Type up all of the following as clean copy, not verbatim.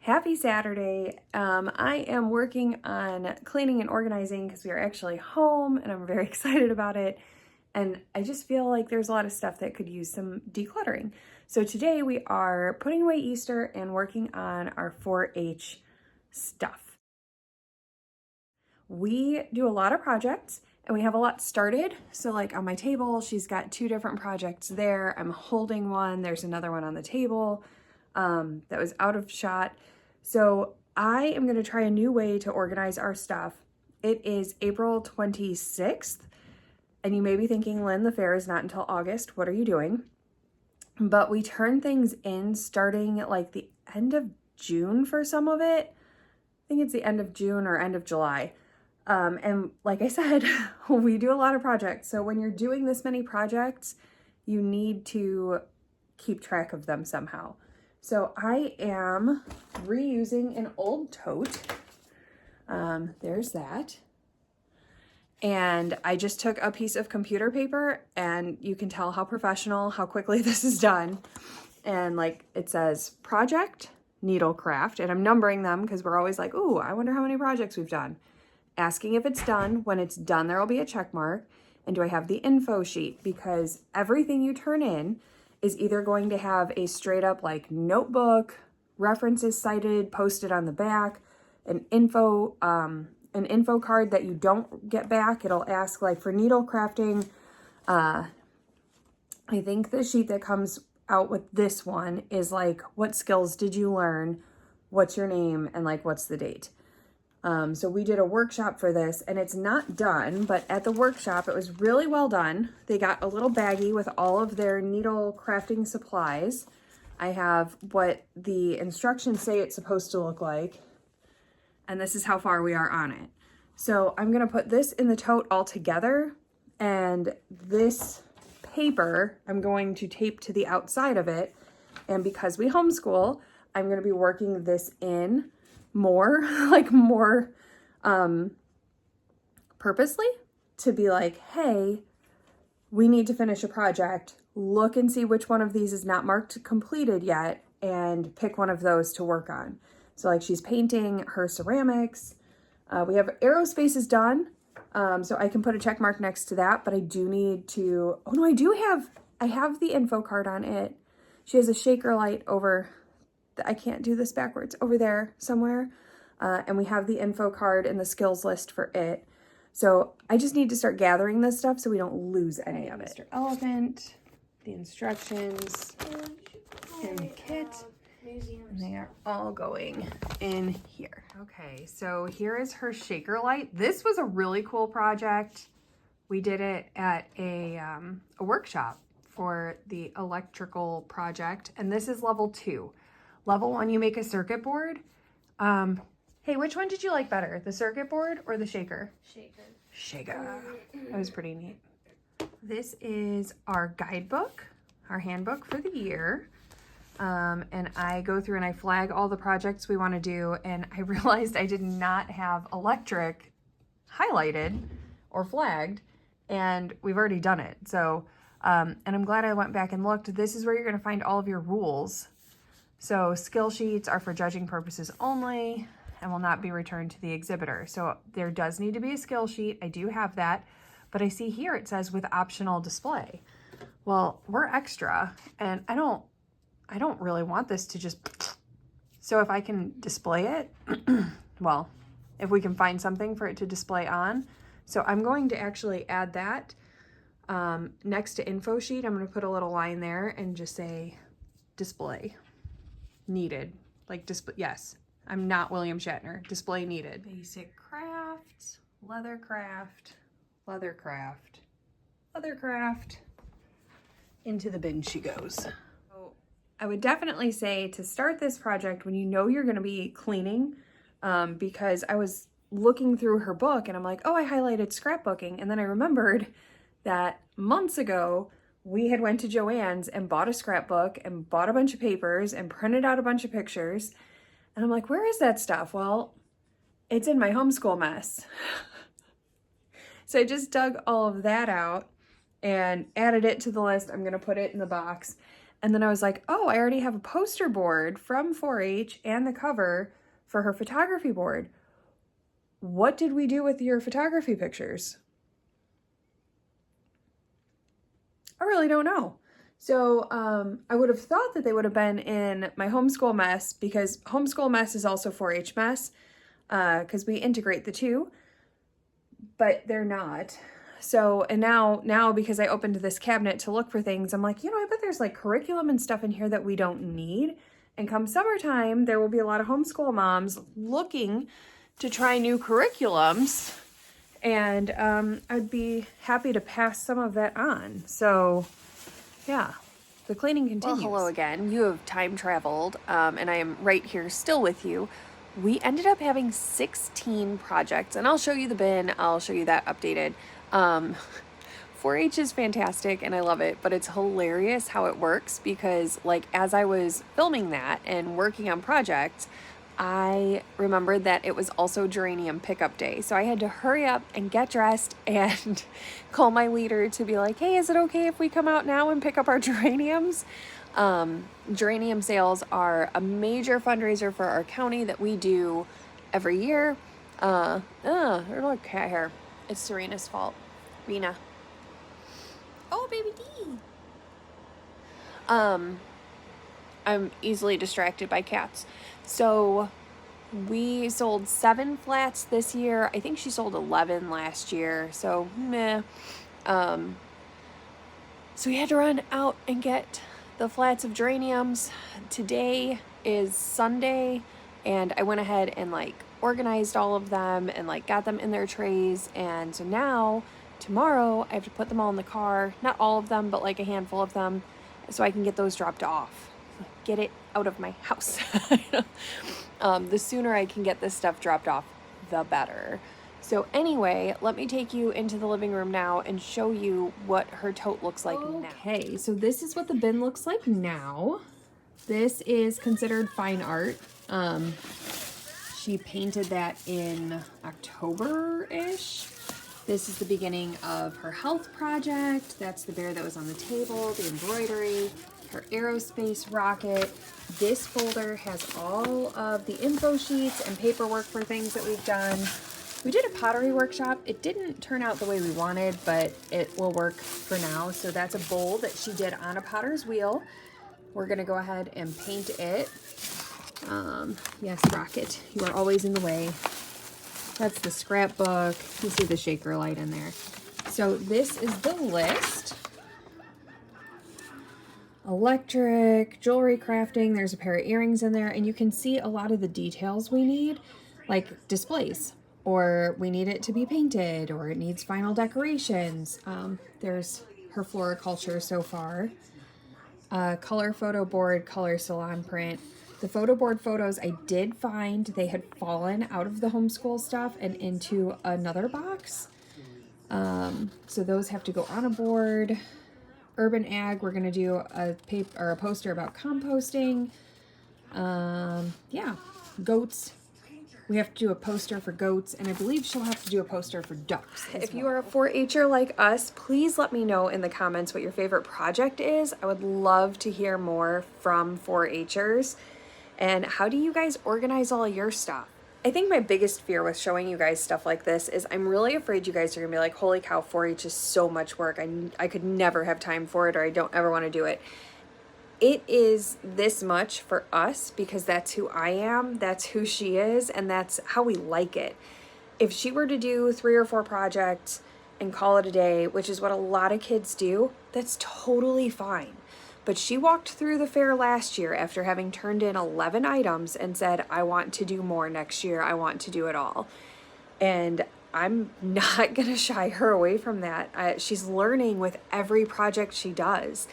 Happy Saturday. I am working on cleaning and organizing because we are actually home and I'm very excited about it. And I just feel like there's a lot of stuff that could use some decluttering. So today we are putting away Easter and working on our 4-H stuff. We do a lot of projects and we have a lot started. So like on my table, she's got 2 different projects there. I'm holding one. There's another one on the table that was out of shot. So I am going to try a new way to organize our stuff. It is April 26th. And you may be thinking, Lynn, the fair is not until August. What are you doing? But we turn things in starting at like the end of June for some of it. I think it's the end of June or end of July. And like I said, we do a lot of projects. So when you're doing this many projects, you need to keep track of them somehow. So I am reusing an old tote. There's that. And I just took a piece of computer paper and you can tell how professional, how quickly this is done. And like it says project needlecraft, and I'm numbering them because we're always like, ooh, I wonder how many projects we've done. Asking if it's done. When it's done, there will be a check mark. And do I have the info sheet? Because everything you turn in is either going to have a straight up like notebook, references cited, posted on the back, an info card that you don't get back. It'll ask like for needle crafting. I think the sheet that comes out with this one is like, what skills did you learn? What's your name? And like, what's the date? So we did a workshop for this and it's not done, but at the workshop, it was really well done. They got a little baggie with all of their needle crafting supplies. I have what the instructions say it's supposed to look like. And this is how far we are on it. So I'm going to put this in the tote all together, and this paper I'm going to tape to the outside of it. And because we homeschool, I'm going to be working this in more, purposely to be like, hey, we need to finish a project. Look and see which one of these is not marked completed yet and pick one of those to work on. So like she's painting her ceramics. We have aerospace done. So I can put a check mark next to that, but I do need to, oh no, I have the info card on it. She has a shaker light over, I can't do this backwards, over there somewhere. And we have the info card and the skills list for it. So I just need to start gathering this stuff so we don't lose any of it. Mr. Elephant, the instructions, and the kit. And they are all going in here. Okay, so here is her shaker light. This was a really cool project. We did it at a workshop for the electrical project, and this is level 2. Level 1, you make a circuit board. Hey, which one did you like better, the circuit board or the shaker? Shaker. That was pretty neat. This is our guidebook, our handbook for the year. And I go through and I flag all the projects we want to do, and I realized I did not have electric highlighted or flagged, and we've already done it. So, and I'm glad I went back and looked. This is where you're going to find all of your rules. So skill sheets are for judging purposes only and will not be returned to the exhibitor. So there does need to be a skill sheet. I do have that, but I see here it says with optional display. Well, we're extra, and I don't really want this to just, so if I can display it, well, if we can find something for it to display on. So I'm going to actually add that next to info sheet. I'm going to put a little line there and just say display needed, like display. Yes, I'm not William Shatner. Display needed. Basic crafts, leather craft, leather craft, leather craft. Into the bin she goes. I would definitely say to start this project when you know you're going to be cleaning, because I was looking through her book and I'm like, oh, I highlighted scrapbooking. And then I remembered that months ago, we had went to Joann's and bought a scrapbook and bought a bunch of papers and printed out a bunch of pictures. And I'm like, where is that stuff? Well, it's in my homeschool mess. So I just dug all of that out and added it to the list. I'm going to put it in the box. And then I was like, oh, I already have a poster board from 4-H and the cover for her photography board. What did we do with your photography pictures? I really don't know. So I would have thought that they would have been in my homeschool mess, because homeschool mess is also 4-H mess, because we integrate the two, but they're not. So, and now because I opened this cabinet to look for things, I'm like, I bet there's like curriculum and stuff in here that we don't need. And come summertime, there will be a lot of homeschool moms looking to try new curriculums. And I'd be happy to pass some of that on. So, yeah, the cleaning continues. Well, hello again. You have time traveled, and I am right here still with you. We ended up having 16 projects, and I'll show you the bin. I'll show you that updated. 4-H is fantastic, and I love it, but it's hilarious how it works, because like as I was filming that and working on projects, I remembered that it was also geranium pickup day. So I had to hurry up and get dressed and call my leader to be like, hey, is it okay if we come out now and pick up our geraniums? Geranium sales are a major fundraiser for our county that we do every year. There's like cat hair. It's Serena's fault. Rena. Oh, baby D. I'm easily distracted by cats. So we sold 7 flats this year. I think she sold 11 last year. So meh. So we had to run out and get the flats of geraniums. Today is Sunday, and I went ahead and like organized all of them and like got them in their trays. And so now tomorrow I have to put them all in the car. Not all of them, but like a handful of them, so I can get those dropped off. Get it out of my house. The sooner I can get this stuff dropped off, the better. So anyway, let me take you into the living room now and show you what her tote looks like now. Okay, so this is what the bin looks like now. This is considered fine art. She painted that in October-ish. This is the beginning of her health project. That's the bear that was on the table, the embroidery, her aerospace rocket. This folder has all of the info sheets and paperwork for things that we've done. We did a pottery workshop. It didn't turn out the way we wanted, but it will work for now. So that's a bowl that she did on a potter's wheel. We're gonna go ahead and paint it. Yes, Rocket, you are always in the way. That's the scrapbook. You see the shaker light in there. So this is the list. Electric, jewelry crafting, there's a pair of earrings in there, and you can see a lot of the details we need, like displays, or we need it to be painted, or it needs final decorations. There's her floriculture so far. Color photo board, color salon print. The photo board photos I did find, they had fallen out of the homeschool stuff and into another box. So those have to go on a board. Urban Ag, we're gonna do a paper or a poster about composting. Yeah, goats. We have to do a poster for goats, and I believe she'll have to do a poster for ducks. If you are a 4-H'er like us, please let me know in the comments what your favorite project is. I would love to hear more from 4-H'ers. And how do you guys organize all your stuff? I think my biggest fear with showing you guys stuff like this is I'm really afraid you guys are gonna be like, holy cow, 4-H is so much work. I could never have time for it, or I don't ever want to do it. It is this much for us because that's who I am, that's who she is, and that's how we like it. If she were to do 3 or 4 projects and call it a day, which is what a lot of kids do, that's totally fine. But she walked through the fair last year after having turned in 11 items and said, I want to do more next year. I want to do it all. And I'm not going to shy her away from that. She's learning with every project she does.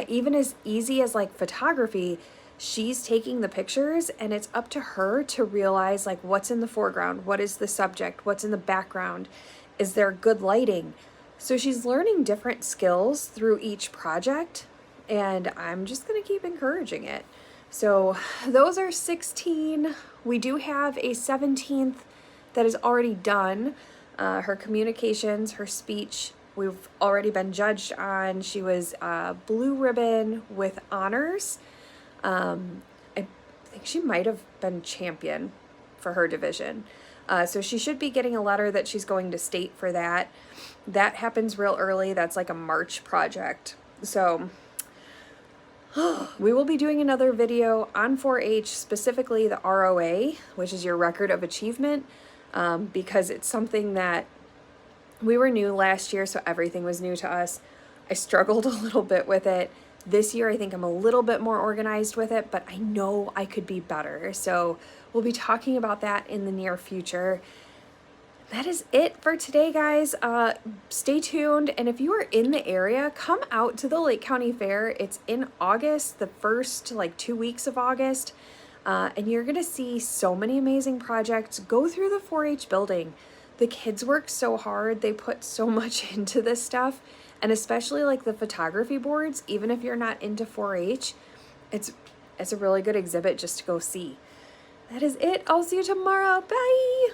Even as easy as like photography, she's taking the pictures, and it's up to her to realize like what's in the foreground, what is the subject, what's in the background, is there good lighting? So she's learning different skills through each project, and I'm just going to keep encouraging it. So those are 16. We do have a 17th that is already done. Her communications, her speech we've already been judged on. She was blue ribbon with honors. I think she might have been champion for her division. So she should be getting a letter that she's going to state for that. That happens real early. That's like a March project. So we will be doing another video on 4-H, specifically the ROA, which is your record of achievement, because it's something that we were new last year, so everything was new to us. I struggled a little bit with it. This year, I think I'm a little bit more organized with it, but I know I could be better. So we'll be talking about that in the near future. That is it for today, guys. Stay tuned. And if you are in the area, come out to the Lake County Fair. It's in August, the first 2 weeks of August. And you're going to see so many amazing projects. Go through the 4-H building. The kids work so hard. They put so much into this stuff. And especially the photography boards, even if you're not into 4-H, it's a really good exhibit just to go see. That is it. I'll see you tomorrow. Bye.